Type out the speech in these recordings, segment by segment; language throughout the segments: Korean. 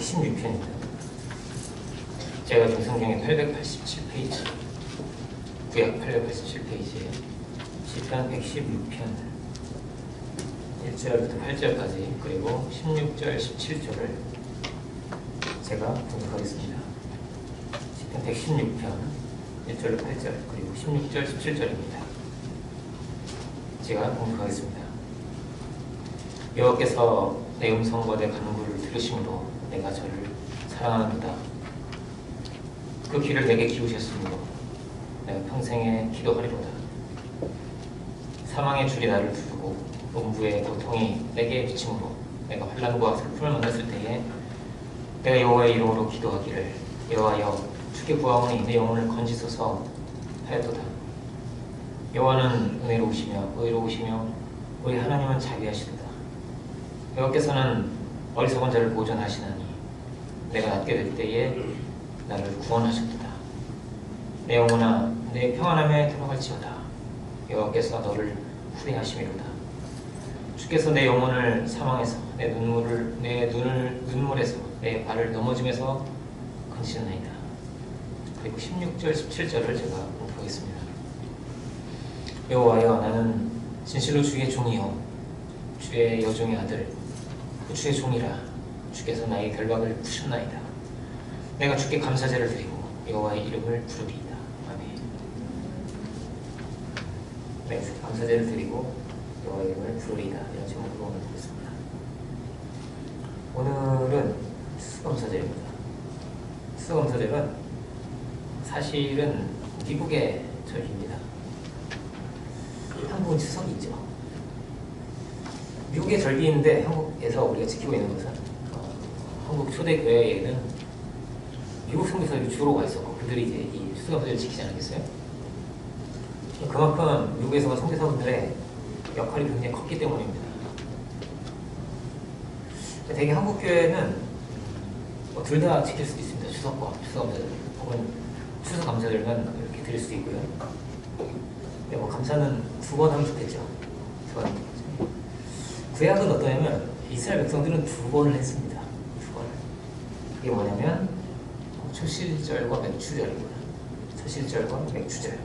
116편입니다. 제가 준 성경이 887페이지, 구약 887페이지에 시편 116편 1절부터 8절까지 그리고 16절, 17절을 제가 분석하겠습니다. 시편 116편 1절부터 8절 그리고 16절, 17절입니다. 제가 공격하겠습니다. 여호와께서 내 음성과 내 간구를 들으심으로 내가 저를 사랑하는도다. 그 귀를 내게 기우셨으므로 내가 평생에 기도하리로다. 사망의 줄이 나를 두르고 음부의 고통이 내게 비침으로 내가 환난과 슬픔을 만났을 때에 내가 여호와의 이름으로 기도하기를 여호와여 주께 구하오니 내 영혼을 건지소서 하였도다. 여호와는 은혜로우시며 의로우시며 우리 하나님은 자비하시도다. 여호와께서는 어리석은 자를 보존하시나니 내가 낫게 될 때에 나를 구원하셨도다. 내 영혼아 내 평안함에 들어갈지어다. 여호와께서 너를 후대하심이로다. 주께서 내 영혼을 사망에서 내 눈물에서 내 발을 넘어짐에서 건지셨나이다. 그리고 16절 17절을 제가 공부하겠습니다. 여호와여 나는 진실로 주의 종이요 주의 여종의 아들 주의 종이라. 주께서 나의 결박을 푸셨나이다. 내가 주께 감사제를 드리고 여호와의 이름을 부르리이다. 아멘. 내가 주께 감사제를 드리고 여호와의 이름을 부르리이다. 이런 제목으로 오늘 보겠습니다. 오늘은 추수감사절입니다. 추수감사절은 사실은 미국의 절기입니다. 한국은 추석이 있죠. 미국의 절기인데 한국에서 우리가 지키고 있는 것은 한국 초대교회에는 미국 선교사들이 주로 가 있었고 그들이 이제 이 추수감사절을 지키지 않았겠어요? 그만큼 미국에서 선교사분들의 역할이 굉장히 컸기 때문입니다. 대개 한국 교회는 둘 다 지킬 수도 있습니다. 추석과 추수감사절 혹은 추수감사절만 이렇게 드릴 수도 있고요. 감사는 2번 하면 좋겠죠. 2번. 구약은 어떠냐면 이스라엘 백성들은 2번을 했습니다. 2번을. 이게 뭐냐면 초실절과 맥추절입니다. 초실절과 맥추절.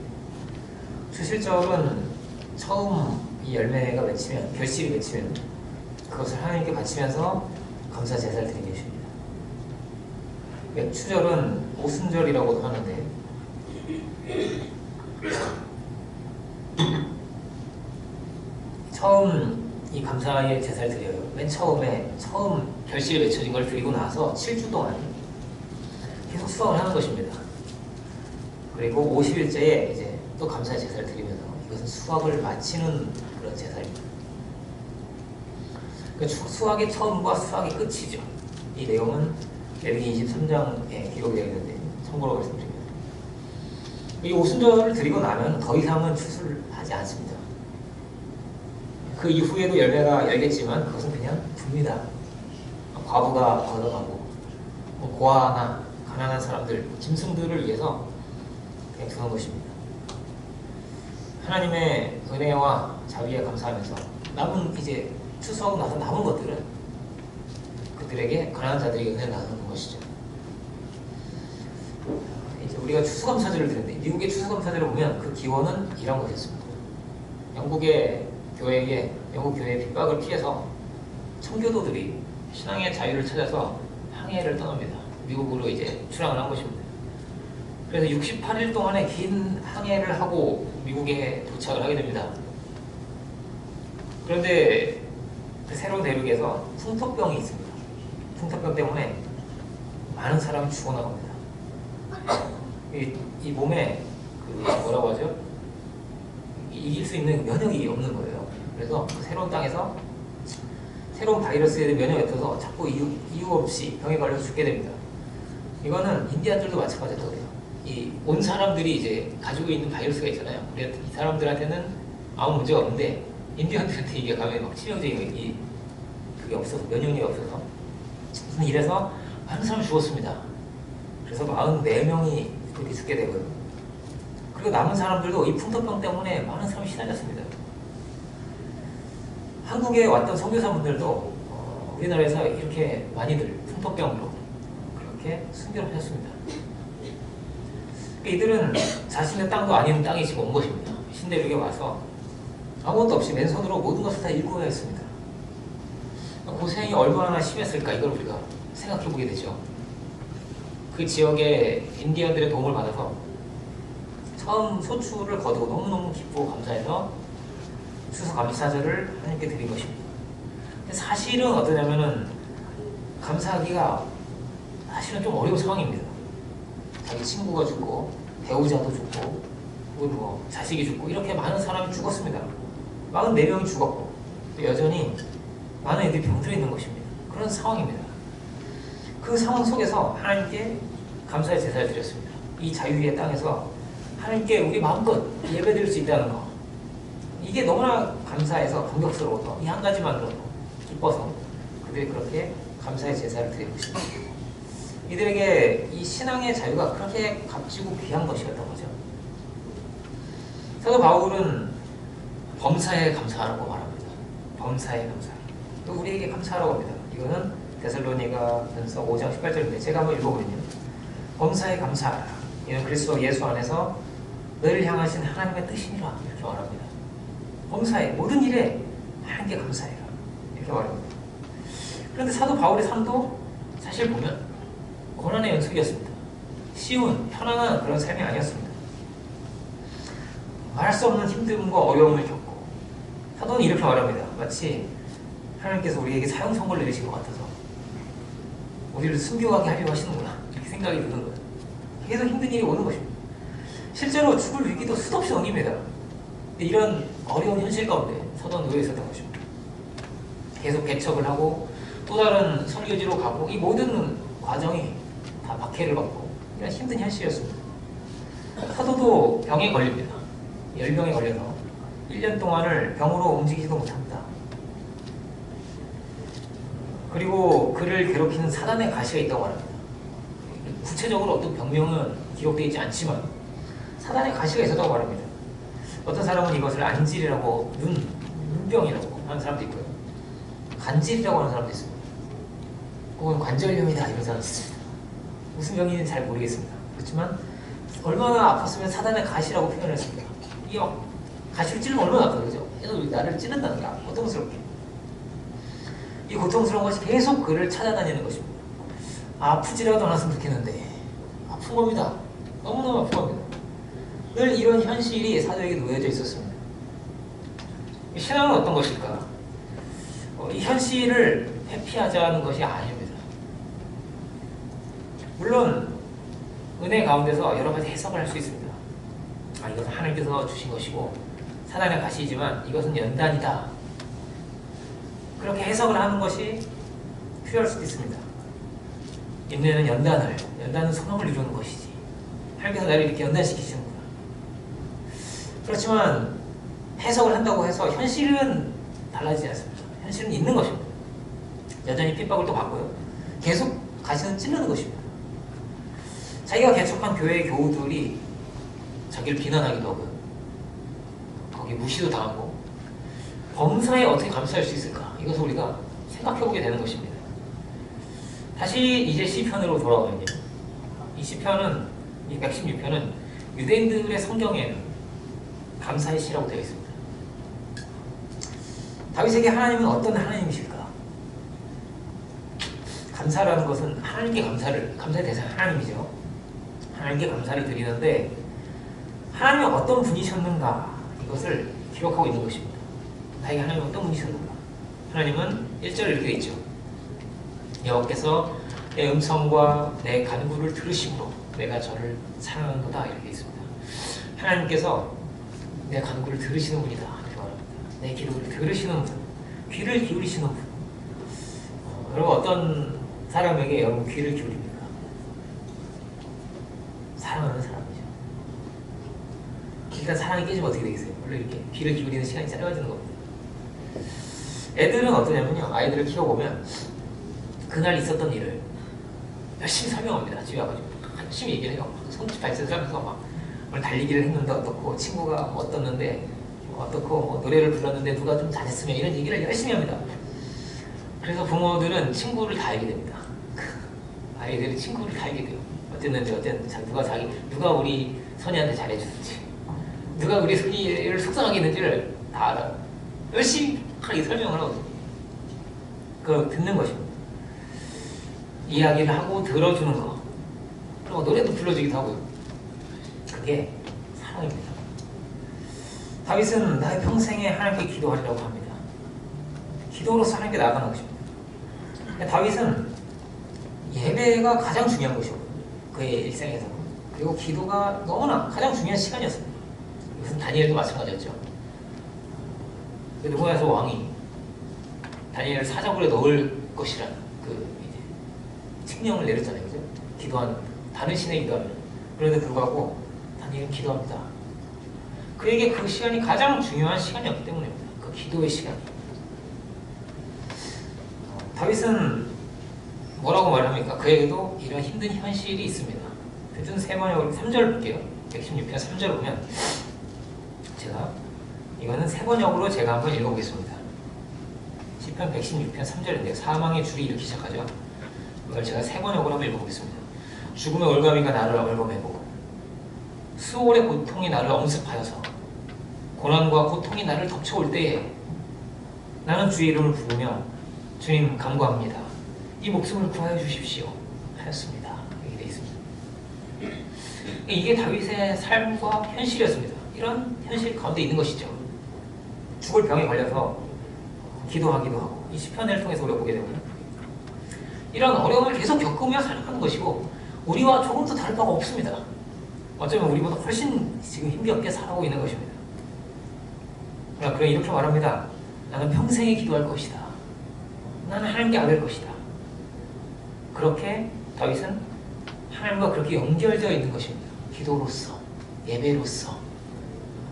초실절은 처음 이 열매가 맺히면, 결실이 맺히면 그것을 하나님께 바치면서 감사 제사를 드리는 것입니다. 맥추절은 오순절이라고도 하는데 처음 이 감사의 제사를 드려요. 맨 처음 결실이 맺혀진 걸 드리고 나서 7주 동안 계속 수확을 하는 것입니다. 그리고 50일째에 이제 또 감사의 제사를 드리면서 이것은 수확을 마치는 그런 제사입니다. 그러니까 수확의 처음과 수확의 끝이죠. 이 내용은 레위기 23장에 기록이 되어 있는데 참고로 말씀드립니다. 이 오순절을 드리고 나면 더 이상은 추수를 하지 않습니다. 그 이후에도 열매가 열겠지만 그것은 그냥 둡니다. 과부가 걷어가고 고아나 가난한 사람들, 짐승들을 위해서 그냥 두는 것입니다. 하나님의 은혜와 자비에 감사하면서 남은 이제 추수하고 나서 남은 것들은 그들에게 가난한 자들에게 은혜를 나누는 것이죠. 이제 우리가 추수감사절을 드는데 미국의 추수감사절을 보면 그 기원은 이런 것이었습니다. 영국의 교회에 영국 교회의 핍박을 피해서 청교도들이 신앙의 자유를 찾아서 항해를 떠납니다. 미국으로 이제 출항을 한 것입니다. 그래서 68일 동안의 긴 항해를 하고 미국에 도착을 하게 됩니다. 그런데 그 새로운 대륙에서 풍토병이 있습니다. 풍토병 때문에 많은 사람이 죽어나갑니다. 이 몸에 뭐라고 하죠? 이길 수 있는 면역이 없는 거예요. 그래서 새로운 땅에서 새로운 바이러스에 대한 면역이 없어서 자꾸 이유 없이 병에 걸려서 죽게 됩니다. 이거는 인디안들도 마찬가지라고 해요. 이 온 사람들이 이제 가지고 있는 바이러스가 있잖아요. 이 사람들한테는 아무 문제가 없는데 인디안들한테 이게 감염이 막 치명적인 그게 없어서 면역력이 없어서 이래서 많은 사람이 죽었습니다. 그래서 44명이 그렇게 죽게 되고요. 그리고 남은 사람들도 이 풍토병 때문에 많은 사람이 시달렸습니다. 한국에 왔던 선교사분들도 우리나라에서 이렇게 많이들 풍토병으로 그렇게 순교를 하셨습니다. 이들은 자신의 땅도 아닌 땅에 지금 온 것입니다. 신대륙에 와서 아무것도 없이 맨손으로 모든 것을 다 일구어야 했습니다. 고생이 얼마나 심했을까 이걸 우리가 생각해 보게 되죠. 그 지역의 인디언들의 도움을 받아서 처음 소출을 거두고 너무너무 기쁘고 감사해서 추수감사절을 하나님께 드린 것입니다. 근데 사실은 어떠냐면은 감사하기가 사실은 좀 어려운 상황입니다. 자기 친구가 죽고 배우자도 죽고 뭐 자식이 죽고 이렇게 많은 사람이 죽었습니다. 44명이 죽었고 또 여전히 많은 애들이 병들어 있는 것입니다. 그런 상황입니다. 그 상황 속에서 하나님께 감사의 제사를 드렸습니다. 이 자유의 땅에서 하나님께 우리 마음껏 예배드릴 수 있다는 거, 이게 너무나 감사해서 감격스러워서 이 한 가지만으로도 기뻐서 그들이 그렇게 감사의 제사를 드린 것입니다. 이들에게 이 신앙의 자유가 그렇게 값지고 귀한 것이었던 거죠. 사도 바울은 범사에 감사하라고 말합니다. 범사에 감사. 또 우리에게 감사하라고 합니다. 이거는 데살로니가 전서 5장 18절인데 제가 한번 읽어보면요. 범사에 감사하라. 이는 그리스도 예수 안에서 너를 향하신 하나님의 뜻이니라. 이렇게 말합니다. 범사에 모든 일에 하나님께 감사해라. 이렇게 말합니다. 그런데 사도 바울의 삶도 사실 보면 고난의 연속이었습니다. 쉬운 편안한 그런 삶이 아니었습니다. 말할 수 없는 힘듦과 어려움을 겪고 사도는 이렇게 말합니다. 마치 하나님께서 우리에게 사형 선고를 내리신 것 같아서 우리를 순교하게 하려고 하시는구나 이렇게 생각이 드는 거예요. 계속 힘든 일이 오는 것입니다. 실제로 죽을 위기도 수도 없이 옵니다. 이런 어려운 현실 가운데 사도는 놓여 있었던 것입니다. 계속 개척을 하고 또 다른 선교지로 가고 이 모든 과정이 다 박해를 받고 이런 힘든 현실이었습니다. 사도도 병에 걸립니다. 열병에 걸려서 1년 동안을 병으로 움직이지도 못합니다. 그리고 그를 괴롭히는 사단의 가시가 있다고 합니다. 구체적으로 어떤 병명은 기록되어 있지 않지만 사단의 가시가 있었다고 말합니다. 어떤 사람은 이것을 안질이라고 눈병이라고 하는 사람도 있고요. 간질이라고 하는 사람도 있습니다. 혹은 관절염이다 이런 사람도 있습니다. 무슨 병인지는 잘 모르겠습니다. 그렇지만 얼마나 아팠으면 사단의 가시라고 표현을 했습니다. 이 가시를 찌르면 얼마나 아파요. 그죠? 계속 나를 찌른다는 게 고통스럽게. 이 고통스러운 것이 계속 그를 찾아다니는 것입니다. 아프지라도 않았으면 좋겠는데 아픈 겁니다. 너무너무 아픈 겁니다. 늘 이런 현실이 사도에게 놓여져 있었습니다. 신앙은 어떤 것일까? 이 현실을 회피하자는 것이 아닙니다. 물론 은혜 가운데서 여러 가지 해석을 할 수 있습니다. 이것은 하나님께서 주신 것이고 사단의 가시이지만 이것은 연단이다. 그렇게 해석을 하는 것이 필요할 수도 있습니다. 인내는 연단은 소망을 이루는 것이지. 하나님께서 나를 이렇게 연단시키시는구나. 그렇지만 해석을 한다고 해서 현실은 달라지지 않습니다. 현실은 있는 것입니다. 여전히 핍박을 또 받고요. 계속 가시는 찌르는 것입니다. 자기가 개척한 교회의 교우들이 자기를 비난하기도 하고요. 거기 무시도 당하고 범사에 어떻게 감사할 수 있을까? 이것을 우리가 생각해보게 되는 것입니다. 다시 이제 시편으로 돌아오면요. 이 시편은, 이 116편은 유대인들의 성경에는 감사의 시라고 되어 있습니다. 다윗에게 하나님은 어떤 하나님이실까? 감사라는 것은 하나님께 감사의 대상 하나님이죠. 하나님께 감사를 드리는데 하나님이 어떤 분이셨는가 이것을 기록하고 있는 것입니다. 나에게 하나님은 어떤 분이셨는가? 하나님은 1절에 이렇게 있죠. 여호와께서 내 음성과 내 간구를 들으심으로 내가 저를 사랑하는도다 이렇게 있습니다. 하나님께서 내 간구를 들으시는 분이다 이렇게 말합니다. 내 기도를 들으시는 분, 귀를 기울이시는 분. 여러분 어떤 사람에게 여러분 귀를 기울입니까? 사랑하는 사람이죠. 일단 사랑이 깨지면 어떻게 되겠어요? 원래 이렇게 귀를 기울이는 시간이 짧아지는 겁니다. 애들은 어떠냐면요. 아이들을 키워보면 그날 있었던 일을 열심히 설명합니다. 집에 와가지고 열심히 얘기를 해요. 손짓 발짓을 하면서 막 오늘 달리기를 했는데 어떻고 친구가 어떻는데 어떻고 뭐 노래를 불렀는데 누가 좀 잘했으면 이런 얘기를 열심히 합니다. 그래서 부모들은 친구를 다 알게 됩니다. 아이들이 친구를 다 알게 돼요. 어땠는지 누가 우리 선이한테 잘해주는지, 누가 우리 선이를 속상하게 했는지를 다 알아요. 열심히 설명을 하거든요. 그걸 듣는 것입니다. 이야기를 하고 들어주는 거. 그리고 노래도 불러주기도 하고요. 그게 사랑입니다. 다윗은 나의 평생에 하나님께 기도하리라고 합니다. 기도로서 하나님께 나아가는 것입니다. 다윗은 예배가 가장 중요한 것이었고 그의 일생에서, 그리고 기도가 너무나 가장 중요한 시간이었습니다. 이것은 다니엘도 마찬가지였죠. 느부갓네살 왕이 다니엘을 사자굴에 넣을 것이라는 칙령을 내렸잖아요. 그죠? 다른 신에 기도하면. 그런데 불구하고 다니엘은 기도합니다. 그에게 그 시간이 가장 중요한 시간이었기 때문입니다. 그 기도의 시간이. 다윗은 뭐라고 말합니까? 그에게도 이런 힘든 현실이 있습니다. 표준 세번역으로 3절 볼게요. 116편 3절 보면, 이거는 세번역으로 제가 한번 읽어보겠습니다. 시편 116편 3절인데요. 사망의 줄이 이렇게 시작하죠. 이걸 제가 세번역으로 한번 읽어보겠습니다. 죽음의 올가미가 나를 얼범해보고 수월의 고통이 나를 엄습하여서 고난과 고통이 나를 덮쳐올 때에 나는 주의 이름을 부르며 주님 간구합니다. 이 목숨을 구하여 주십시오 하였습니다. 이렇게 되어 있습니다. 이게 다윗의 삶과 현실이었습니다. 이런 현실 가운데 있는 것이죠. 죽을 병에 걸려서 기도하기도 하고, 이 시편을 통해서 우리가 보게 되면 이런 어려움을 계속 겪으며 살아가는 것이고, 우리와 조금도 다를 바가 없습니다. 어쩌면 우리보다 훨씬 지금 힘겹게 살아오고 있는 것입니다. 그래 이렇게 말합니다. 나는 평생에 기도할 것이다. 나는 하나님께 아뢰 것이다. 그렇게 다윗은 하나님과 그렇게 연결되어 있는 것입니다. 기도로서, 예배로서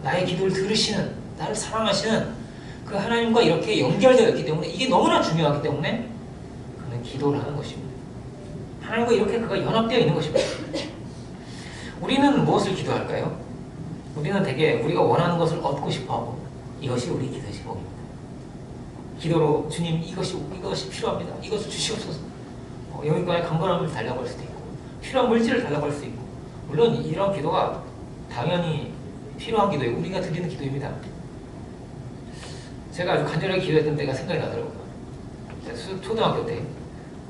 나의 기도를 들으시는, 나를 사랑하시는 그 하나님과 이렇게 연결되어 있기 때문에, 이게 너무나 중요하기 때문에 그는 기도를 하는 것입니다. 하나님과 이렇게 그가 연합되어 있는 것입니다. 우리는 무엇을 기도할까요? 우리는 대개 우리가 원하는 것을 얻고 싶어하고, 이것이 우리 기도의 제목입니다. 기도로 주님 이것이 필요합니다. 이것을 주시옵소서. 여기까지 강건함을 달라고 할 수도 있고, 필요한 물질을 달라고 할 수도 있고, 물론 이런 기도가 당연히 필요한 기도예요. 우리가 드리는 기도입니다. 제가 아주 간절하게 기도했던 때가 생각이 나더라고요. 제가 초등학교 때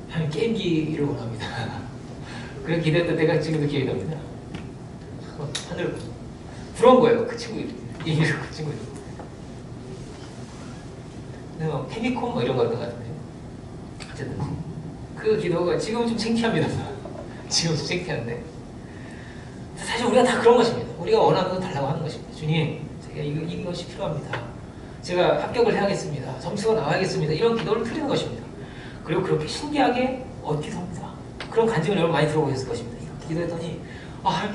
하나님 게임기를 원합니다. 그렇게 기도했던 때가 지금도 기억이 납니다. 하늘 부러운 거예요. 그 친구 얘기를 그 친구. 페미콤 뭐 이런 거 같은 것 같은데, 어쨌든 그 기도가 지금은 좀 창피합니다. 지금 좀 창피한데, 사실 우리가 다 그런 것입니다. 우리가 원하는 건 달라고 하는 것입니다. 주님, 제가 이것이 필요합니다. 제가 합격을 해야겠습니다. 점수가 나와야겠습니다. 이런 기도를 드리는 것입니다. 그리고 그렇게 신기하게 얻기도 합니다. 그런 간증을 여러분 많이 들어보셨을 것입니다. 이렇게 기도했더니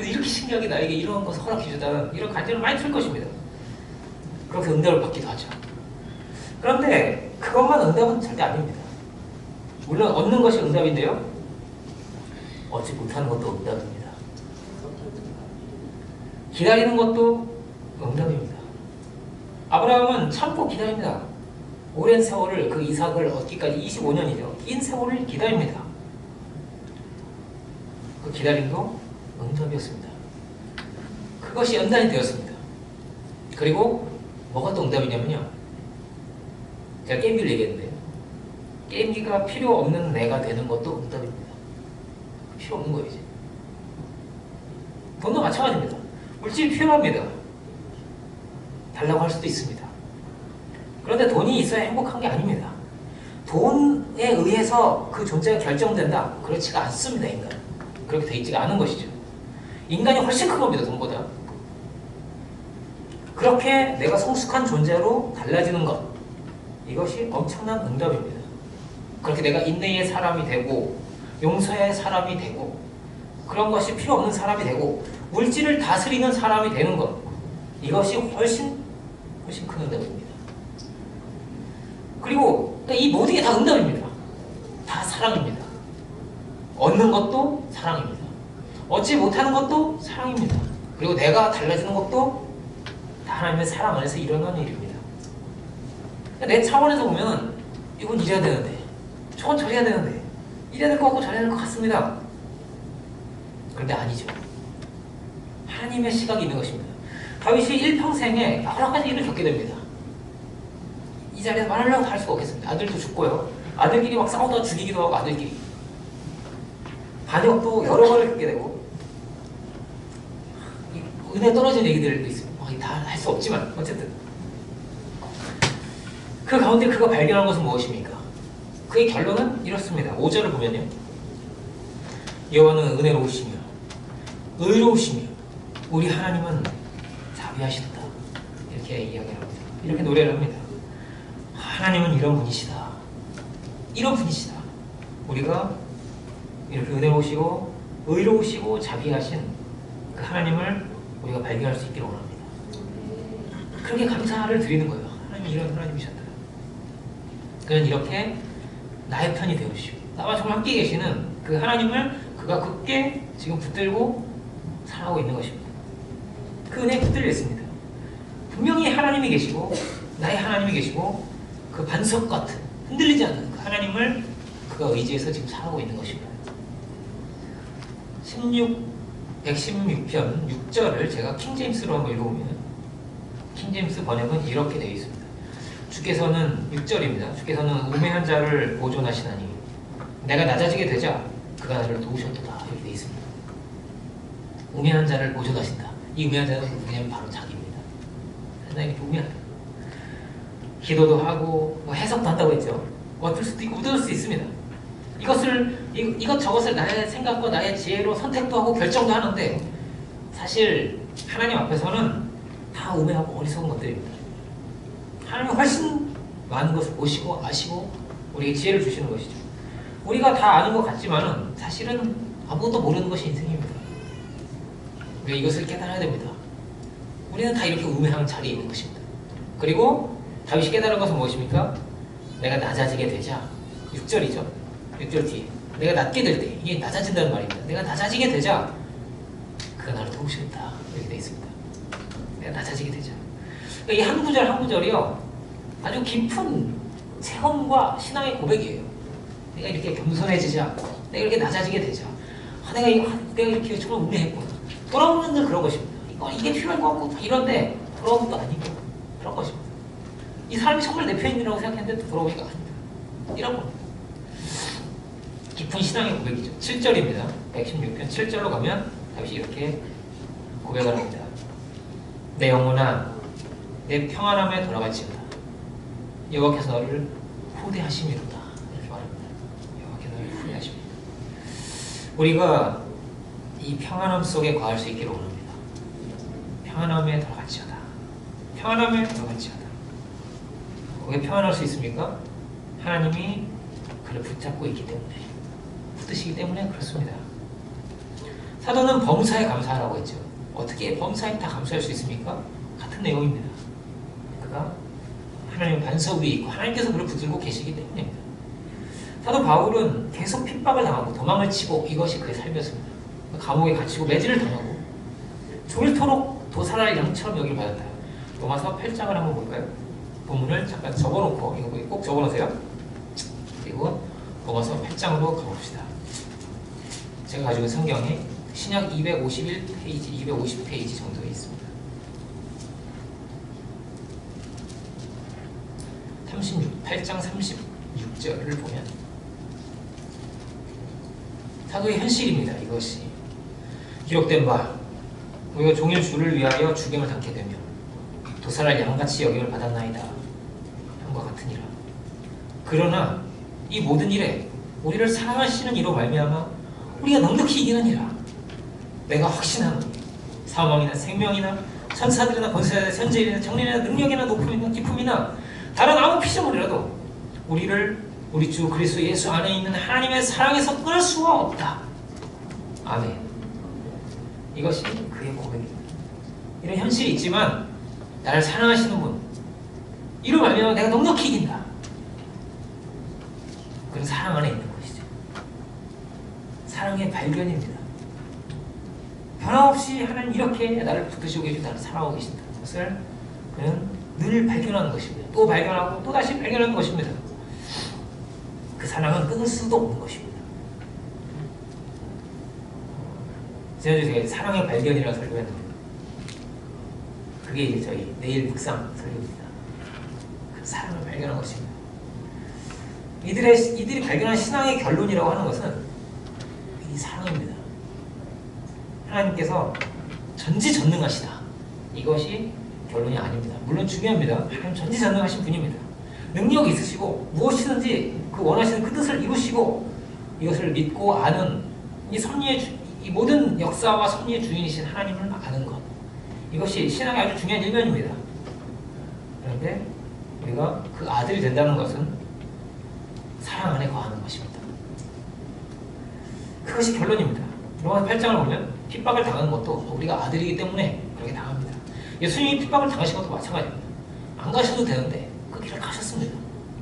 이렇게 신기하게 나에게 이런 것을 허락해 주다는, 이런 간증을 많이 들을 것입니다. 그렇게 응답을 받기도 하죠. 그런데 그것만 응답은 절대 아닙니다. 물론 얻는 것이 응답인데요, 얻지 못하는 것도 응답입니다. 기다리는 것도 응답입니다. 아브라함은 참고 기다립니다. 오랜 세월을, 그 이삭을 얻기까지 25년이죠. 긴 세월을 기다립니다. 그 기다림도 응답이었습니다. 그것이 연단이 되었습니다. 그리고 뭐가 또 응답이냐면요, 제가 게임기를 얘기했는데요, 게임기가 필요 없는 내가 되는 것도 응답입니다. 필요 없는 거예요. 이제 돈도 마찬가지입니다. 물질이 필요합니다. 달라고 할 수도 있습니다. 그런데 돈이 있어야 행복한 게 아닙니다. 돈에 의해서 그 존재가 결정된다? 그렇지가 않습니다. 인간은 그렇게 돼 있지가 않은 것이죠. 인간이 훨씬 큰 겁니다. 돈보다. 그렇게 내가 성숙한 존재로 달라지는 것, 이것이 엄청난 응답입니다. 그렇게 내가 인내의 사람이 되고, 용서의 사람이 되고, 그런 것이 필요 없는 사람이 되고, 물질을 다스리는 사람이 되는 것, 이것이 훨씬 큰 응답입니다. 그리고 이 모든 게 다 응답입니다. 다 사랑입니다. 얻는 것도 사랑입니다. 얻지 못하는 것도 사랑입니다. 그리고 내가 달라지는 것도 다 하나님의 사랑 안에서 일어나는 일입니다. 내 차원에서 보면 이건 이래야 되는데, 저건 저래야 되는데, 이래야 될 것 같고 저래야 될 것 같습니다. 그런데 아니죠. 하나님의 시각이 있는 것입니다. 다윗이 일평생에 여러 가지 일을 겪게 됩니다. 이 자리에서 말하려고 할 수가 없겠습니다. 아들도 죽고요. 아들끼리 막 싸우다 죽이기도 하고 아들끼리. 반역도 여러 번을 겪게 되고 은혜 떨어진 얘기들도 있어요. 다 할 수 없지만 어쨌든 그 가운데 그가 발견한 것은 무엇입니까? 그의 결론은 이렇습니다. 5절을 보면요. 여호와는 은혜로우시며 의로우시며 우리 하나님은 자비하시도다. 이렇게 이야기를 합니다. 이렇게 노래를 합니다. 하나님은 이런 분이시다. 이런 분이시다. 우리가 이렇게 은혜로우시고 의로우시고 자비하신 그 하나님을 우리가 발견할 수 있기를 원합니다. 그렇게 감사를 드리는 거예요. 하나님이 이런 하나님이셨다. 그는 이렇게 나의 편이 되어주시고 나와 정말 함께 계시는 그 하나님을 그가 굳게 지금 붙들고 살아가고 있는 것입니다. 그 은혜에 붙들려 있습니다. 분명히 하나님이 계시고 나의 하나님이 계시고 그 반석 같은 흔들리지 않는 그 하나님을 그가 의지해서 지금 살아가고 있는 것입니다. 116편 6절을 제가 킹제임스로 한번 읽어보면 킹제임스 번역은 이렇게 되어 있습니다. 주께서는 6절입니다. 주께서는 우매한 자를 보존하시나니 내가 낮아지게 되자 그가 나를 도우셨도다. 이렇게 되어 있습니다. 우매한 자를 보존하신다. 이 우매한 자는 누구냐면 바로 자기입니다. 하나님이 우매하다. 기도도 하고 뭐 해석도 한다고 했죠. 어떨 수도 있고 묻을 수 있습니다. 이것저것을 나의 생각과 나의 지혜로 선택도 하고 결정도 하는데 사실 하나님 앞에서는 다 우매하고 어리석은 것들입니다. 하나님은 훨씬 많은 것을 보시고 아시고 우리에게 지혜를 주시는 것이죠. 우리가 다 아는 것 같지만은 사실은 아무것도 모르는 것이 인생입니다. 우리가 이것을 깨달아야 됩니다. 우리는 다 이렇게 우매한 자리에 있는 것입니다. 그리고 다윗이 깨달은 것은 무엇입니까? 내가 낮아지게 되자 6절이죠. 6절 뒤에 내가 낮게 될 때 이게 낮아진다는 말입니다. 내가 낮아지게 되자 그가 나를 도우시겠다. 이렇게 되어 있습니다. 내가 낮아지게 되자. 그러니까 이 한 구절 한 구절이요 아주 깊은 체험과 신앙의 고백이에요. 내가 이렇게 겸손해지자, 내가 이렇게 낮아지게 되자, 내가 이렇게 정말 우매했구나. 돌아보면 늘 그런 것입니다. 이게 필요한 것 같고 이런데 돌아보면 또 아니고 그런 것입니다. 이 사람이 정말 내 편이라고 생각했는데 또 돌아보니까 아닙니다. 이런 겁니다. 깊은 신앙의 고백이죠. 7절입니다. 116편 7절로 가면 다윗이 이렇게 고백을 합니다. 내 영혼아 내 평안함에 돌아갈지어다. 여호와께서 너를 후대하심이로다. 이렇게 말합니다. 여호와께서 너를 후대하심이로다. 우리가 이 평안함 속에 거할 수 있기를 원합니다. 평안함에 들어갈지어다. 평안함에 들어갈지어다. 왜 평안할 수 있습니까? 하나님이 그를 붙잡고 있기 때문에, 붙드시기 때문에 그렇습니다. 사도는 범사에 감사하라고 했죠. 어떻게 범사에 다 감사할 수 있습니까? 같은 내용입니다. 그가 하나님의 반석 위에 있고 하나님께서 그를 붙들고 계시기 때문입니다. 사도 바울은 계속 핍박을 당하고 도망을 치고 이것이 그의 삶이었습니다. 감옥에 갇히고 매질을 당하고 종일토록 도살할 양처럼 여기를 받았다. 로마서 8장을 한번 볼까요? 본문을 잠깐 적어놓고 이거 꼭 적어놓으세요. 그리고 로마서 8장으로 가봅시다. 제가 가지고 있는 성경이 신약 251페이지, 250페이지 정도에 있습니다. 8장 36절을 보면 사도의 현실입니다. 이것이 기록된 바 우리가 종일 주를 위하여 죽임을 당게 되며 도살할 양같이 여김을 받았나이다 함과 같으니라. 그러나 이 모든 일에 우리를 사랑하시는 이로 말미암아 우리가 넉넉히 이기느니라. 내가 확신하노니 사망이나 생명이나 천사들이나 권세자나 현재이나 정리나 능력이나 높음이나 깊음이나 다른 아무 피조물이라도 우리를 우리 주 그리스도 예수 안에 있는 하나님의 사랑에서 끊을 수가 없다. 아멘. 이것이 그의 고백입니다. 이런 현실이 있지만 나를 사랑하시는 분 이로 말미암아 내가 넉넉히 이긴다. 그런 사랑 안에 있는 것이죠. 사랑의 발견입니다. 변함없이 하나님 이렇게 나를 붙드시고 계시고 나를 사랑하고 계신다. 그것을 그는 늘 발견하는 것입니다. 또 발견하고 또 다시 발견하는 것입니다. 그 사랑은 끊을 수도 없는 것입니다. 지난주에 제가 사랑의 발견이라고 설교했는데 그게 이제 저희 내일 묵상 설교입니다. 그 사랑을 발견한 것입니다. 이들이 발견한 신앙의 결론이라고 하는 것은 이 사랑입니다. 하나님께서 전지전능하시다. 이것이 결론이 아닙니다. 물론 중요합니다. 하나님 전지전능하신 분입니다. 능력이 있으시고 무엇이든지 그 원하시는 그 뜻을 이루시고 이것을 믿고 아는 이 모든 역사와 섭리의 주인이신 하나님을 아는 것, 이것이 신앙의 아주 중요한 일면입니다. 그런데 우리가 그 아들이 된다는 것은 사랑 안에 거하는 것입니다. 그것이 결론입니다. 로마서 8장을 보면 핍박을 당하는 것도 우리가 아들이기 때문에 그렇게 당합니다. 예수님이 핍박을 당하신 것도 마찬가지입니다. 안 가셔도 되는데 그 길을 가셨습니다.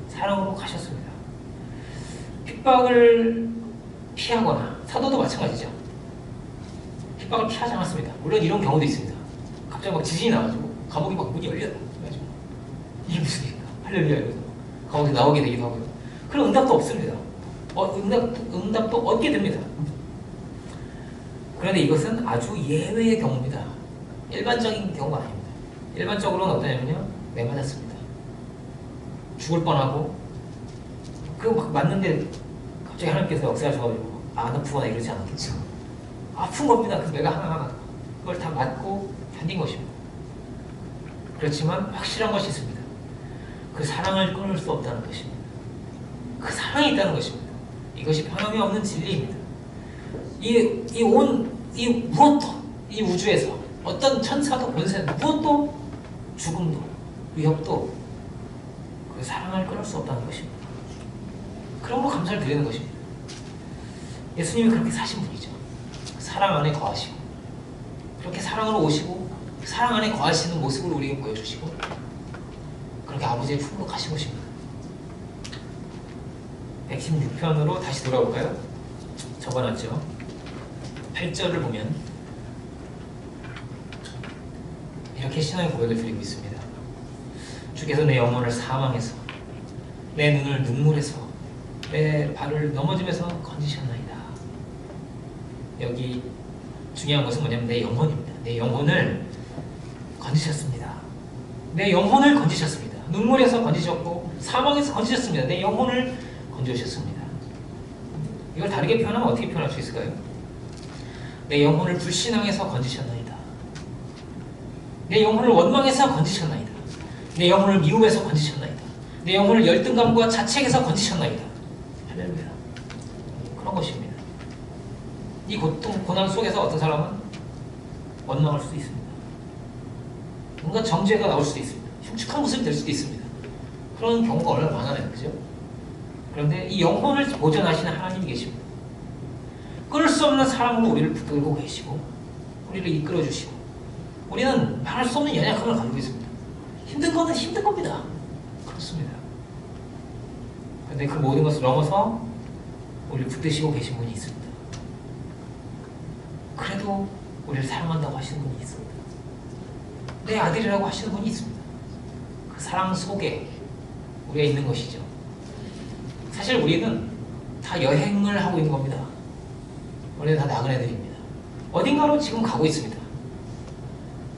사랑으로 가셨습니다. 핍박을 피하거나, 사도도 마찬가지죠. 핍박을 피하지 않았습니다. 물론 이런 경우도 있습니다. 갑자기 막 지진이 나가지고 감옥이 막 문이 열려요. 그래가지고 이게 무슨 일인가? 할렐루야 이러면서 감옥에 나오게 되기도 하고요. 그런 응답도 없습니다. 응답도 얻게 됩니다. 그런데 이것은 아주 예외의 경우입니다. 일반적인 경우가 아닙니다. 일반적으로는 어떠냐면요, 매 맞았습니다. 죽을 뻔하고 그거 막 맞는데 갑자기 하나님께서 역사하셔가지고 안 아프거나 이러지 않았겠죠. 아픈 겁니다. 그 매가 하나하나 그걸 다 맞고 견딘 것입니다. 그렇지만 확실한 것이 있습니다. 그 사랑을 끊을 수 없다는 것입니다. 그 사랑이 있다는 것입니다. 이것이 변함이 없는 진리입니다. 무엇도, 이 우주에서 어떤 천사도 권세도 무엇도, 죽음도 위협도 그 사랑을 끊을 수 없다는 것입니다. 그러므로 감사를 드리는 것입니다. 예수님이 그렇게 사신 분이죠. 사랑 안에 거하시고 그렇게 사랑으로 오시고 사랑 안에 거하시는 모습을 우리에게 보여주시고 그렇게 아버지의 품으로 가신 것입니다. 116편으로 다시 돌아올까요? 적어놨죠. 8절을 보면 이렇게 신앙의 고백을 드리고 있습니다. 주께서 내 영혼을 사망해서 내 눈을 눈물에서 내 발을 넘어짐에서 건지셨나이다. 여기 중요한 것은 뭐냐면 내 영혼입니다. 내 영혼을 건지셨습니다. 내 영혼을 건지셨습니다. 눈물에서 건지셨고 사망에서 건지셨습니다. 내 영혼을 건져주셨습니다. 이걸 다르게 표현하면 어떻게 표현할 수 있을까요? 내 영혼을 불신앙에서 건지셨나이다. 내 영혼을 원망에서 건지셨나이다. 내 영혼을 미움에서 건지셨나이다. 내 영혼을 열등감과 자책에서 건지셨나이다. 할렐루야. 그런 것입니다. 이 고통, 고난 속에서 어떤 사람은 원망할 수도 있습니다. 뭔가 정죄가 나올 수도 있습니다. 흉측한 모습이 될 수도 있습니다. 그런 경우가 얼마나 많아요. 그죠? 그런데 이 영혼을 보존하시는 하나님이 계십니다. 끊을 수 없는 사랑으로 우리를 붙들고 계시고 우리를 이끌어 주시고 우리는 말할 수 없는 연약함을 가지고 있습니다. 힘든 거는 힘든 겁니다. 그렇습니다. 그런데 그 모든 것을 넘어서 우리를 붙드시고 계신 분이 있습니다. 그래도 우리를 사랑한다고 하시는 분이 있습니다. 내 아들이라고 하시는 분이 있습니다. 그 사랑 속에 우리가 있는 것이죠. 사실 우리는 다 여행을 하고 있는 겁니다. 우리는 다 나그네들입니다. 어딘가로 지금 가고 있습니다.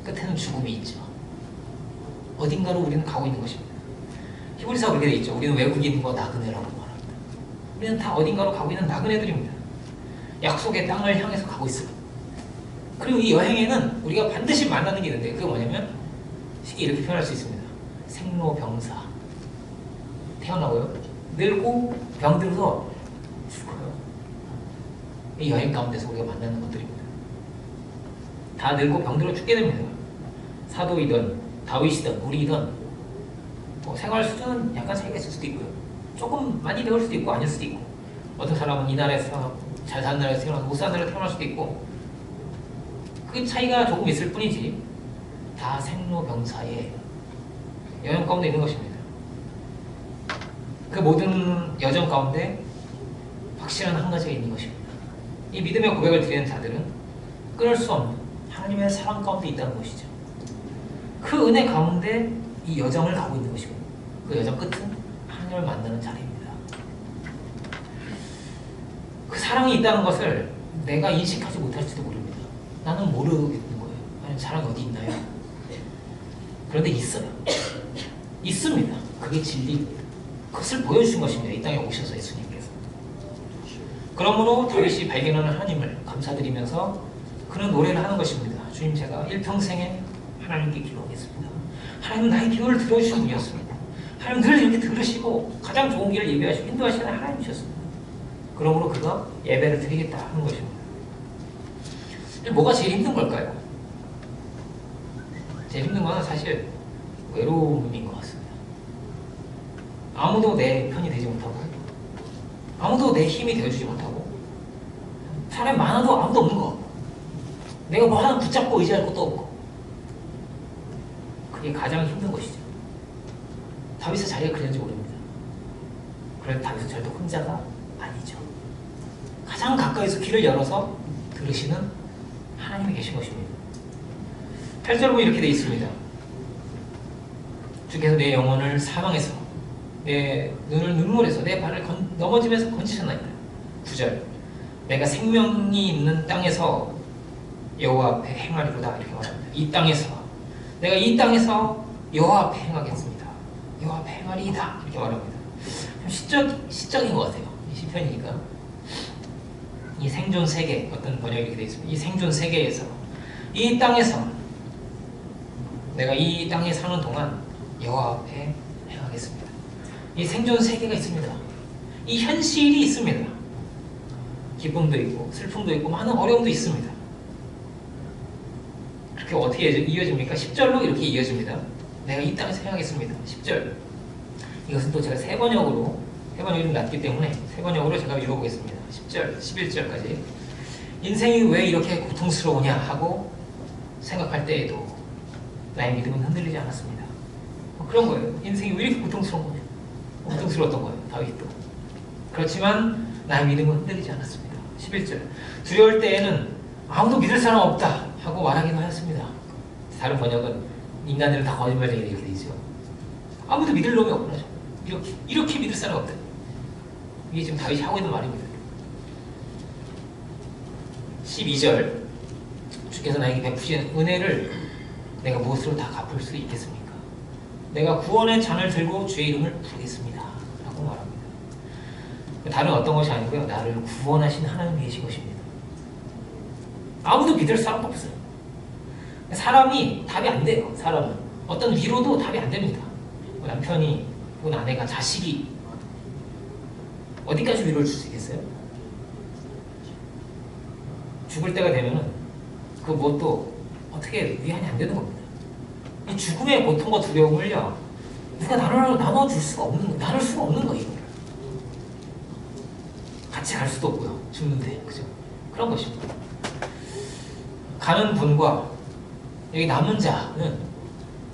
끝에는 죽음이 있죠. 어딘가로 우리는 가고 있는 것입니다. 히브리서가 그렇게 되어 있죠. 우리는 외국인과 나그네라고 말합니다. 우리는 다 어딘가로 가고 있는 나그네들입니다. 약속의 땅을 향해서 가고 있습니다. 그리고 이 여행에는 우리가 반드시 만나는 게 있는데 그게 뭐냐면 쉽게 이렇게 표현할 수 있습니다. 생로병사. 태어나고요. 늙고 병들어서 죽어요. 이 여행 가운데서 우리가 만나는 것들입니다. 다 늙고 병들어 죽게 됩니다. 사도이든 다윗이든 우리이든 뭐 생활 수준은 약간 차이가 있을 수도 있고요. 조금 많이 배울 수도 있고 아닐 수도 있고 어떤 사람은 이 나라에서 태어나고 잘 사는 나라에서 태어나고 못 사는 나라에서 태어날 수도 있고 그 차이가 조금 있을 뿐이지 다 생로병사의 여정 가운데 있는 것입니다. 그 모든 여정 가운데 확실한 한 가지가 있는 것입니다. 이 믿음의 고백을 드리는 자들은 끊을 수 없는 하나님의 사랑 가운데 있다는 것이죠. 그 은혜 가운데 이 여정을 가고 있는 것이고 그 여정 끝은 하나님을 만나는 자리입니다. 그 사랑이 있다는 것을 내가 인식하지 못할지도 모릅니다. 나는 모르겠는 거예요. 아니 사랑이 어디 있나요? 그런데 있어요. 있습니다. 그게 진리입니다. 그것을 보여주신 것입니다. 이 땅에 오셔서 예수님께서. 그러므로 다윗이 발견하는 하나님을 감사드리면서 그는 노래를 하는 것입니다. 주님, 제가 일평생에 하나님께 기도하겠습니다. 하나님, 나의 기도를 들어주신 분이었습니다. 하나님 늘 이렇게 들으시고 가장 좋은 길을 예배하시고 인도하시는 하나님이셨습니다. 그러므로 그가 예배를 드리겠다 하는 것입니다. 뭐가 제일 힘든 걸까요? 제일 힘든 건 사실 외로움인 것 같습니다. 아무도 내 편이 되지 못하고, 아무도 내 힘이 되어주지 못하고, 사람이 많아도 아무도 없는 것 같고, 내가 뭐 하나 붙잡고 의지할 것도 없고, 그게 가장 힘든 것이죠. 다윗의 자리가 그랬는지 모릅니다. 그래도 다윗은 절대 혼자가 아니죠. 가장 가까이서 길을 열어서 들으시는 하나님이 계신 것입니다. 8절 보면 이렇게 되어 있습니다. 주께서 내 영혼을 사망에서, 내 눈을 눈물에서, 내 발을 넘어지면서 건지셨나이다. 9절, 내가 생명이 있는 땅에서 여호와 앞에 행하리로다. 이렇게 말합니다. 이 땅에서, 내가 이 땅에서 여호와 앞에 행하겠습니다. 여호와 앞에 행하리이다. 이렇게 말합니다. 시적인 것 같아요. 이 시편이니까. 이 생존 세계, 어떤 번역이 이렇게 되어 있습니다. 이 생존 세계에서, 이 땅에서, 내가 이 땅에 사는 동안 여호와 앞에 행하겠습니다. 이 생존 세계가 있습니다. 이 현실이 있습니다. 기쁨도 있고 슬픔도 있고 많은 어려움도 있습니다. 그렇게 어떻게 이어집니까? 10절로 이렇게 이어집니다. 내가 이 땅에서 행하겠습니다. 10절. 이것은 또 제가 세 번역이 좀 낮기 때문에 세 번역으로 제가 읽어보겠습니다. 10절, 11절까지. 인생이 왜 이렇게 고통스러우냐 하고 생각할 때에도 나의 믿음은 흔들리지 않았습니다. 그런 거예요. 인생이 왜 이렇게 고통스러운 거냐? 고통스러웠던 거예요. 다윗도. 그렇지만 나의 믿음은 흔들리지 않았습니다. 11절. 두려울 때에는 아무도 믿을 사람 없다 하고 말하기도 하였습니다. 다른 번역은 인간들은 다 거짓말쟁이다 이렇게 되어 있죠. 아무도 믿을 놈이 없구나. 이렇게 믿을 사람 없다. 이게 지금 다윗이 하고 있는 말입니다. 12절. 주께서 나에게 베푸신 은혜를 내가 무엇으로 다 갚을 수 있겠습니까? 내가 구원의 잔을 들고 주의 이름을 부르겠습니다. 라고 말합니다. 다른 어떤 것이 아니고요. 나를 구원하신 하나님이 계신 것입니다. 아무도 믿을 사람도 없어요. 사람이 답이 안 돼요. 사람은. 어떤 위로도 답이 안 됩니다. 남편이, 혹은 아내가, 자식이 어디까지 위로를 줄 수 있겠어요? 죽을 때가 되면은 그 뭣도 어떻게 위안이 안 되는 겁니다. 이 죽음의 고통과 두려움을요, 누가 나눠줄 수가 없는 거예요. 나눌 수가 없는 거예요. 같이 갈 수도 없고요. 죽는데. 그죠? 그런 것입니다. 가는 분과 여기 남은 자는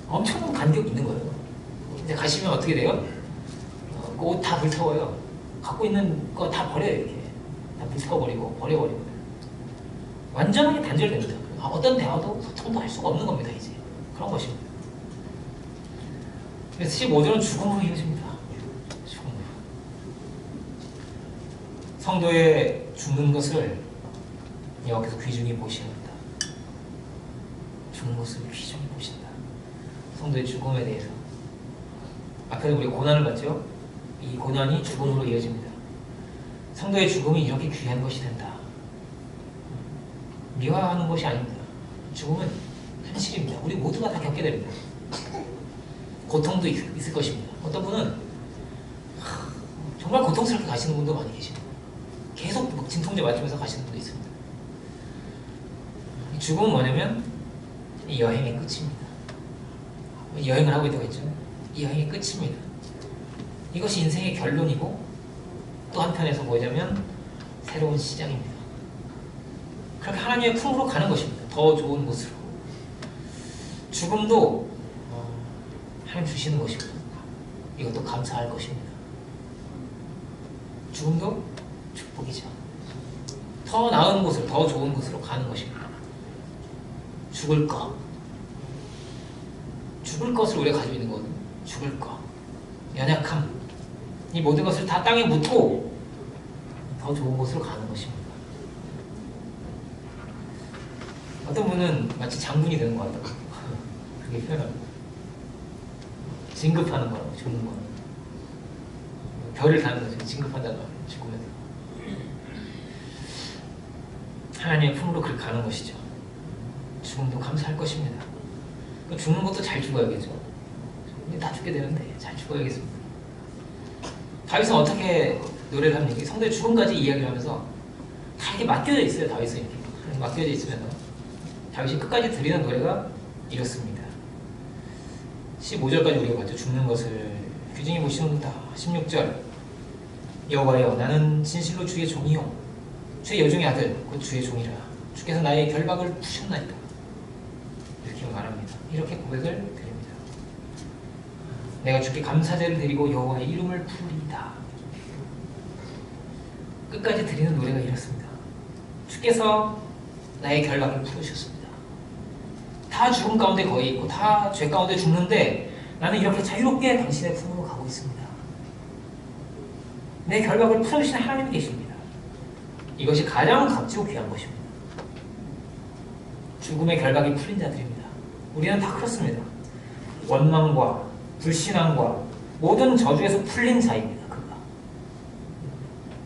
엄청난 간격이 있는 거예요. 이제 가시면 어떻게 돼요? 옷 다 불태워요. 갖고 있는 거 다 버려요. 이렇게. 다 불태워버리고, 버려버리고. 완전하게 단절됩니다. 어떤 대화도 소통도 할 수가 없는 겁니다. 이제. 그런 것입니다. 그래서 15절은 죽음으로 이어집니다. 죽음으로. 성도의 죽는 것을 여호와께서 귀중히 보시는다. 죽는 것을 귀중히 보신다. 성도의 죽음에 대해서. 앞에는 우리 고난을 받죠. 이 고난이 죽음으로 이어집니다. 성도의 죽음이 이렇게 귀한 것이 된다. 미화하는 것이 아닙니다. 죽음은 현실입니다. 우리 모두가 다 겪게 됩니다. 고통도 있을 것입니다. 어떤 분은 정말 고통스럽게 가시는 분도 많이 계십니다. 계속 진통제 맞으면서 가시는 분도 있습니다. 죽음은 뭐냐면 이 여행의 끝입니다. 여행을 하고 있다고 했죠. 이 여행의 끝입니다. 이것이 인생의 결론이고 또 한편에서 보자면 새로운 시작입니다. 그렇게 하나님의 품으로 가는 것입니다. 더 좋은 곳으로. 죽음도 하나님 주시는 것입니다. 이것도 감사할 것입니다. 죽음도 축복이죠. 더 나은 곳으로, 더 좋은 곳으로 가는 것입니다. 죽을 것. 죽을 것을 우리가 가지고 있는 거거든요. 죽을 것. 연약함. 이 모든 것을 다 땅에 묻고 더 좋은 곳으로 가는 것입니다. 어떤 분은 마치 장군이 되는 것 같다고 그렇게 표현합니다. 진급하는 거라고, 죽는 거는. 별을 다는 거죠. 진급한다는 말이에요. 죽으면서. 하나님의 품으로 그렇게 가는 것이죠. 죽음도 감사할 것입니다. 죽는 것도 잘 죽어야겠죠. 이제 다 죽게 되는데 잘 죽어야겠습니다. 다윗은 어떻게 노래를 합니까? 성도의 죽음까지 이야기를 하면서 다 이렇게 맡겨져 있어요. 다윗은 이렇게 맡겨져 있으면서 다윗이 끝까지 드리는 노래가 이렇습니다. 15절까지 우리가 봤죠. 죽는 것을 귀중히 보시는다. 16절 여호와여 나는 진실로 주의 종이요 주의 여종의 아들 곧 주의 종이라 주께서 나의 결박을 푸셨나이다. 이렇게 말합니다. 이렇게 고백을 드립니다. 내가 주께 감사제를 드리고 여호와의 이름을 부르리이다. 끝까지 드리는 노래가 이렇습니다. 주께서 나의 결박을 풀으셨습니다. 다 죽음 가운데 거의 있고 다 죄 가운데 죽는데 나는 이렇게 자유롭게 당신의 품으로 가고 있습니다. 내 결박을 풀어주신 하나님이 계십니다. 이것이 가장 값지고 귀한 것입니다. 죽음의 결박이 풀린 자들입니다. 우리는 다 그렇습니다. 원망과 불신앙과 모든 저주에서 풀린 자입니다. 그가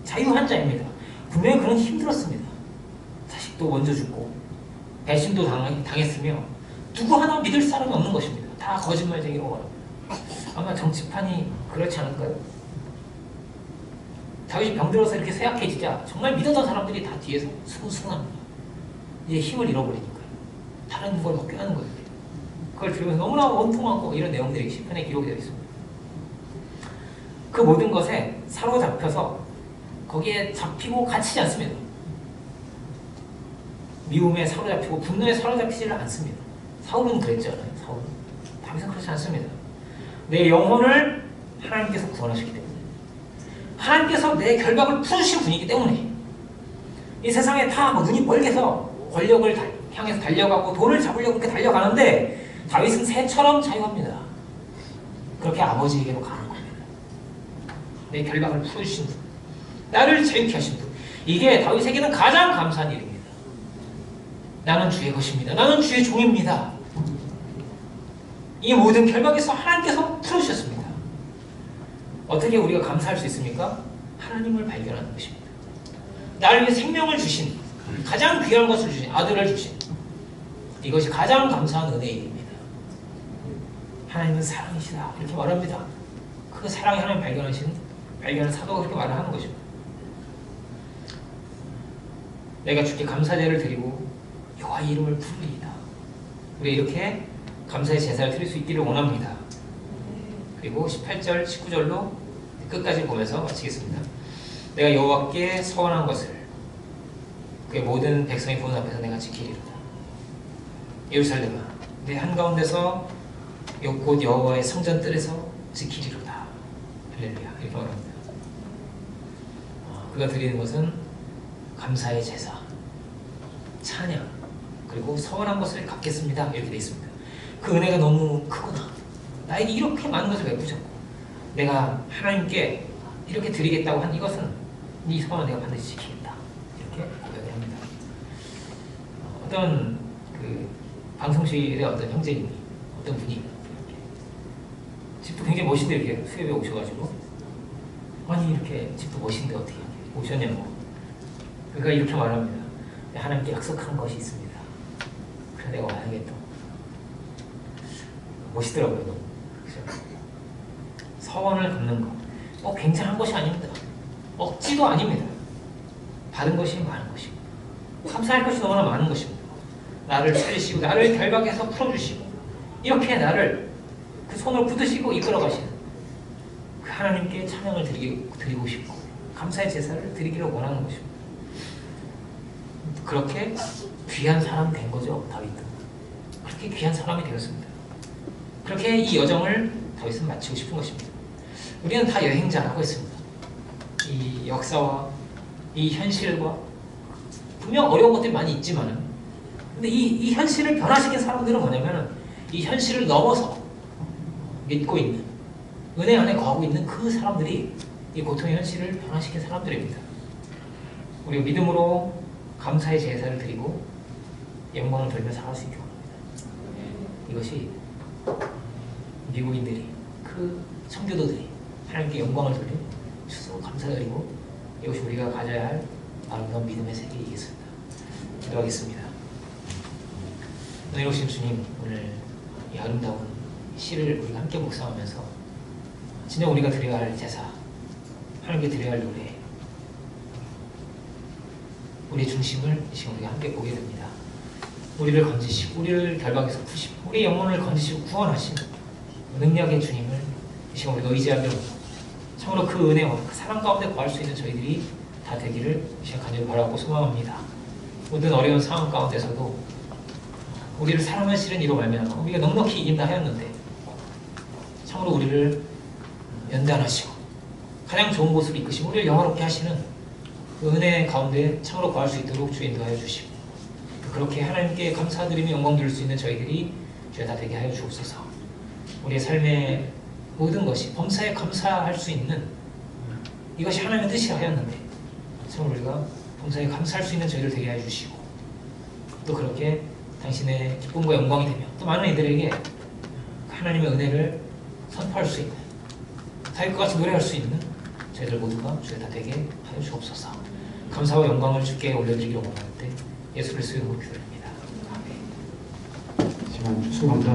자유한 자입니다. 분명히 그는 힘들었습니다. 자식도 먼저 죽고 배신도 당했으며 누구 하나 믿을 사람이 없는 것입니다. 다 거짓말쟁이로 말합니다. 아마 정치판이 그렇지 않을까요? 다윗이 병들어서 이렇게 쇠약해지자 정말 믿었던 사람들이 다 뒤에서 수군수군합니다. 이제 힘을 잃어버리니까요. 다른 걸 먹게 하는 거예요. 그걸 들으면서 너무나 원통하고 이런 내용들이 시편에 기록이 되어 있습니다. 그 모든 것에 사로잡혀서 거기에 잡히고 갇히지 않습니다. 미움에 사로잡히고 분노에 사로잡히지를 않습니다. 사울은 그랬잖아요. 사울은. 다윗은 그렇지 않습니다. 내 영혼을 하나님께서 구원하셨기 때문에 하나님께서 내 결박을 풀으신 분이기 때문에 이 세상에 다 뭐 눈이 멀게서 권력을 향해서 달려가고 돈을 잡으려고 그렇게 달려가는데 다윗은 새처럼 자유합니다. 그렇게 아버지에게로 가는 겁니다. 내 결박을 풀어주신 분, 나를 자유케 하신 분, 이게 다윗에게는 가장 감사한 일입니다. 나는 주의 것입니다. 나는 주의 종입니다. 이 모든 결박에서 하나님께서 풀어주셨습니다. 어떻게 우리가 감사할 수 있습니까? 하나님을 발견하는 것입니다. 나를 위해 생명을 주신, 가장 귀한 것을 주신, 아들을 주신, 이것이 가장 감사한 은혜의 일입니다. 하나님은 사랑이시다 이렇게 말합니다. 그 사랑이 하나님 발견한 사도가 그렇게 말을 하는 것입니다. 내가 주께 감사제를 드리고 여호와의 이름을 부르리이다. 우리 이렇게 감사의 제사를 드릴 수 있기를 원합니다. 그리고 18절, 19절로 끝까지 보면서 마치겠습니다. 내가 여호와께 서원한 것을 그의 모든 백성이 보는 앞에서 내가 지키리로다. 예루살렘아, 내 한가운데서 곧 여호와의 성전 뜰에서 지키리로다. 할렐루야. 이렇게 말합니다. 그가 드리는 것은 감사의 제사, 찬양, 그리고 서원한 것을 갚겠습니다. 이렇게 되어 있습니다. 그 은혜가 너무 크구나. 나에게 이렇게 많은 것을 베푸셨고 내가 하나님께 이렇게 드리겠다고 한 이것은 네 서원은 내가 반드시 지키겠다. 이렇게 고백을 합니다. 어떤 그 방송실의 어떤 형제님이 어떤 분이 집도 굉장히 멋있는데 이렇게 수협에 오셔가지고 아니 이렇게 집도 멋있는데 어떻게 오셨냐고. 그러니까 이렇게 말합니다. 하나님께 약속한 것이 있습니다. 그래 내가 와야겠다. 멋있더라고요. 너무. 그렇죠? 서원을 갚는 것 굉장한 것이 아닙니다. 억지도 아닙니다. 받은 것이 많은 것이고 감사할 것이 너무나 많은 것입니다. 나를 살리시고 나를 결박해서 풀어주시고 이렇게 나를 그 손을 붙드시고 이끌어가시는 그 하나님께 찬양을 드리고 싶고 감사의 제사를 드리기를 원하는 것입니다. 그렇게 귀한 사람 된 거죠. 다윗도 그렇게 귀한 사람이 되었습니다. 그렇게 이 여정을 다윗은 마치고 싶은 것입니다. 우리는 다 여행자라고 했습니다. 이 역사와 이 현실과 분명 어려운 것들이 많이 있지만은 근데 이 현실을 변화시킨 사람들은 뭐냐면 이 현실을 넘어서 믿고 있는 은혜 안에 거하고 있는 그 사람들이 이 고통의 현실을 변화시킨 사람들입니다. 우리가 믿음으로 감사의 제사를 드리고 영광을 돌며 살아갈 수 있게 합니다. 이것이 미국인들이 그 성교도들이 하나님께 영광을 돌려 주소 감사드리고 이것이 우리가 가져야 할 아름다운 믿음의 세계이겠습니다. 기도하겠습니다. 은혜 오신 주님, 오늘 이 아름다운 시를 우리가 함께 묵상하면서 진짜 우리가 드려야 할 제사, 하나님께 드려야 할 노래, 우리의 중심을 이 시간 우리가 함께 보게 됩니다. 우리를 건지시고 우리를 결박에서 푸시고 우리의 영혼을 건지시고 구원하신 능력의 주님을 이 시간 우리가 의지하기로 참으로 그 은혜와 그 사랑 가운데 구할 수 있는 저희들이 다 되기를 이 시간 간절히 바라고 소망합니다. 모든 어려운 상황 가운데서도 우리를 사랑하시는 이로 말미암아 우리가 넉넉히 이긴다 하였는데 참으로 우리를 연단하시고 가장 좋은 곳으로 이끄시고 우리를 영화롭게 하시는 그 은혜 가운데 참으로 구할 수 있도록 주 인도하여 주시고 그렇게 하나님께 감사드리며 영광 드릴 수 있는 저희들이 주여 다 되게 하여 주옵소서. 우리의 삶의 모든 것이 범사에 감사할 수 있는 이것이 하나님의 뜻이라 하였는데 참으로 우리가 범사에 감사할 수 있는 저희들 되게 하여 주시고 또 그렇게 당신의 기쁨과 영광이 되며 또 많은 이들에게 하나님의 은혜를 선포할 수 있는 다윗과 같이 노래할 수 있는 저희들 모두가 주여 다 되게 하여 주옵소서. 감사와 영광을 주께 올려드리기로 원하는데 예수 그리스도의 이름으로 기도드립니다. 아멘. 주님 감사합니다.